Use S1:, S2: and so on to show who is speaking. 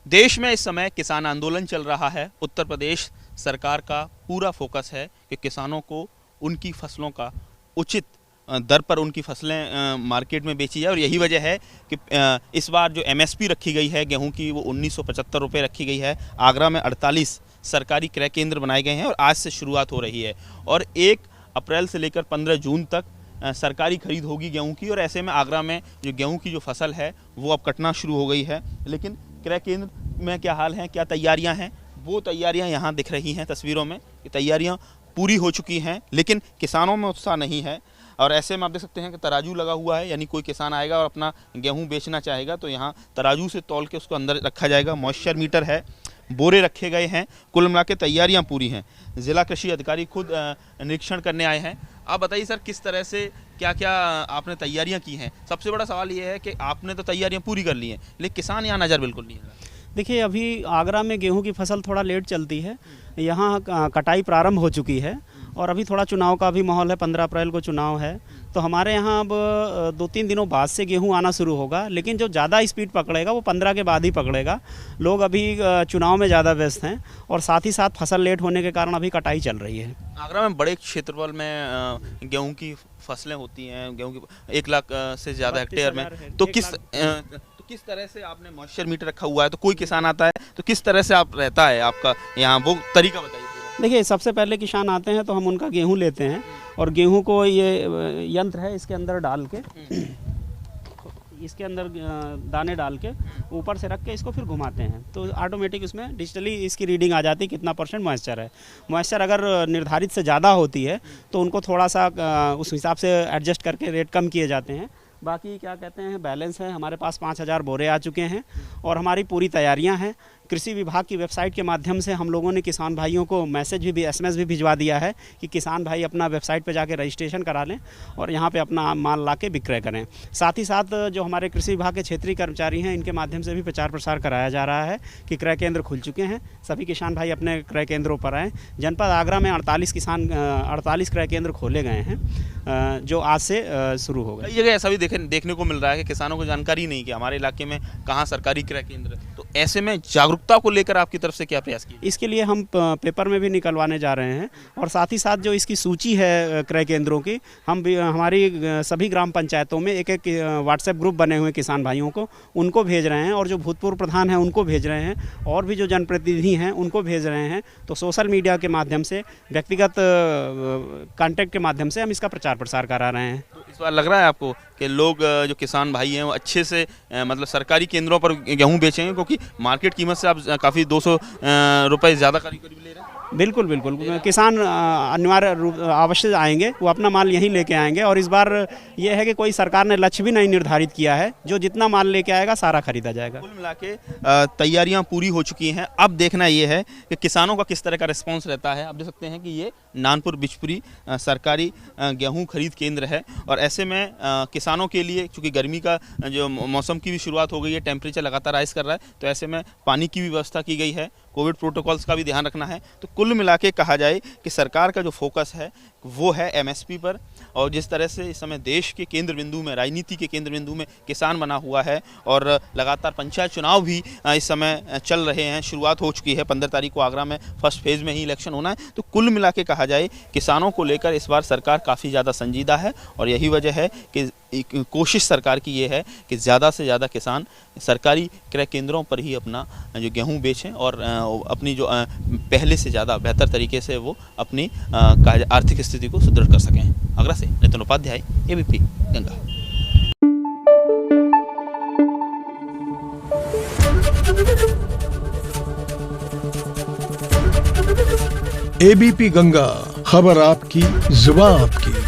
S1: देश में इस समय किसान आंदोलन चल रहा है। उत्तर प्रदेश सरकार का पूरा फोकस है कि किसानों को उनकी फसलों का उचित दर पर उनकी फसलें मार्केट में बेची जाए और यही वजह है कि इस बार जो एमएसपी रखी गई है गेहूं की वो 1975 रुपये रखी गई है। आगरा में 48 सरकारी क्रय केंद्र बनाए गए हैं और आज से शुरुआत हो रही है और 1 अप्रैल से लेकर 15 जून तक सरकारी खरीद होगी गेहूं की। और ऐसे में आगरा में जो गेहूं की जो फसल है वो अब कटना शुरू हो गई है। लेकिन क्रय केंद्र में क्या हाल है, क्या तैयारियां हैं, वो तैयारियां यहाँ दिख रही हैं तस्वीरों में कि तैयारियां पूरी हो चुकी हैं, लेकिन किसानों में उत्साह नहीं है। और ऐसे में आप देख सकते हैं कि तराजू लगा हुआ है, यानी कोई किसान आएगा और अपना गेहूं बेचना चाहेगा तो यहाँ तराजू से तौल के उसको अंदर रखा जाएगा। मॉइस्चर मीटर है, बोरे रखे गए हैं। कुल मिला के तैयारियाँ पूरी हैं। जिला कृषि अधिकारी खुद निरीक्षण करने आए हैं। आप बताइए सर, किस तरह से क्या क्या आपने तैयारियां की हैं? सबसे बड़ा सवाल ये है कि आपने तो तैयारियां पूरी कर ली हैं, लेकिन किसान यहाँ नज़र बिल्कुल नहीं है।
S2: देखिए, अभी आगरा में गेहूं की फसल थोड़ा लेट चलती है। यहाँ कटाई प्रारंभ हो चुकी है और अभी थोड़ा चुनाव का भी माहौल है। 15 अप्रैल को चुनाव है तो हमारे यहाँ अब 2-3 दिनों बाद से गेहूं आना शुरू होगा, लेकिन जो ज़्यादा स्पीड पकड़ेगा वो 15 के बाद ही पकड़ेगा। लोग अभी चुनाव में ज़्यादा व्यस्त हैं और साथ ही साथ फसल लेट होने के कारण अभी कटाई चल रही है।
S1: आगरा में बड़े क्षेत्रफल में गेहूं की फसलें होती हैं, गेहूं की 1 लाख से ज़्यादा हेक्टेयर में। तो किस तरह से आपने मॉइस्चर मीटर रखा हुआ है? तो कोई किसान आता है तो किस तरह से आप रहता है आपका यहाँ, वो तरीका बताइए।
S2: देखिए, सबसे पहले किसान आते हैं तो हम उनका गेहूं लेते हैं और गेहूं को ये यंत्र है इसके अंदर डाल के इसके अंदर दाने डाल के ऊपर से रख के इसको फिर घुमाते हैं तो ऑटोमेटिक इसमें डिजिटली इसकी रीडिंग आ जाती है कितना % मॉइस्चर है। मॉइस्चर अगर निर्धारित से ज़्यादा होती है तो उनको थोड़ा सा उस हिसाब से एडजस्ट करके रेट कम किए जाते हैं। बाकी क्या कहते हैं, बैलेंस है। हमारे पास 5000 बोरे आ चुके हैं और हमारी पूरी तैयारियां हैं। कृषि विभाग की वेबसाइट के माध्यम से हम लोगों ने किसान भाइयों को SMS भी भिजवा दिया है कि किसान भाई अपना वेबसाइट पर जाके रजिस्ट्रेशन करा लें और यहाँ पे अपना माल ला के विक्रय करें। साथ ही साथ जो हमारे कृषि विभाग के क्षेत्रीय कर्मचारी हैं इनके माध्यम से भी प्रचार प्रसार कराया जा रहा है कि क्रय केंद्र खुल चुके हैं। सभी किसान भाई अपने क्रय केंद्रों पर आएँ। जनपद आगरा में 48 क्रय केंद्र खोले गए हैं जो आज से शुरू हो गए।
S1: कई जगह ऐसा भी देखने को मिल रहा है कि किसानों को जानकारी नहीं कि हमारे इलाके में कहाँ सरकारी क्रय केंद्र। तो ऐसे में जागरूकता को लेकर आपकी तरफ से क्या प्रयास किए? इसके
S2: लिए हम पेपर में भी निकलवाने जा रहे हैं और साथ ही साथ जो इसकी सूची है क्रय केंद्रों की, हम भी हमारी सभी ग्राम पंचायतों में एक व्हाट्सएप ग्रुप बने हुए किसान भाइयों को उनको भेज रहे हैं और जो भूतपूर्व प्रधान हैं उनको भेज रहे हैं और भी जो जनप्रतिनिधि हैं उनको भेज रहे हैं। तो सोशल मीडिया के माध्यम से, व्यक्तिगत कॉन्टैक्ट के माध्यम से हम इसका प्रचार प्रसार करा रहे हैं।
S1: तो इस बार लग रहा है आपको कि लोग जो किसान भाई हैं वो अच्छे से मतलब सरकारी केंद्रों पर गेहूं बेचेंगे, क्योंकि मार्केट कीमत से आप काफ़ी 200 रुपये ज़्यादा करीब ले रहे हैं?
S2: बिल्कुल बिल्कुल, किसान अनिवार्य रूप अवश्य आएंगे, वो अपना माल यहीं लेके आएंगे। और इस बार ये है कि कोई सरकार ने लक्ष्य भी नहीं निर्धारित किया है, जो जितना माल लेके आएगा सारा खरीदा जाएगा।
S1: कुल मिला के तैयारियां पूरी हो चुकी हैं। अब देखना ये है कि किसानों का किस तरह का रिस्पॉन्स रहता है। आप देख सकते हैं कि ये नानपुर बिचपुरी सरकारी गेहूं खरीद केंद्र है और ऐसे में किसानों के लिए, चूँकि गर्मी का जो मौसम की भी शुरुआत हो गई है, टेम्परेचर लगातार राइज कर रहा है, तो ऐसे में पानी की भी व्यवस्था की गई है। कोविड प्रोटोकॉल्स का भी ध्यान रखना है। तो कुल मिला के कहा जाए कि सरकार का जो फोकस है वो है MSP पर। और जिस तरह से इस समय देश के केंद्र बिंदु में, राजनीति के केंद्र बिंदु में किसान बना हुआ है और लगातार पंचायत चुनाव भी इस समय चल रहे हैं। शुरुआत हो चुकी है, 15 तारीख को आगरा में फर्स्ट फेज़ में ही इलेक्शन होना है। तो कुल मिला के कहा जाए किसानों को लेकर इस बार सरकार काफ़ी ज़्यादा संजीदा है और यही वजह है कि कोशिश सरकार की ये है कि ज़्यादा से ज़्यादा किसान सरकारी क्रय केंद्रों पर ही अपना जो गेहूं बेचें और अपनी जो पहले से ज़्यादा बेहतर तरीके से वो अपनी आर्थिक स्थिति को सुदृढ़ कर सकें। आगरा से नितिन उपाध्याय, ABP गंगा।
S3: ABP गंगा, खबर आपकी, जुबान आपकी।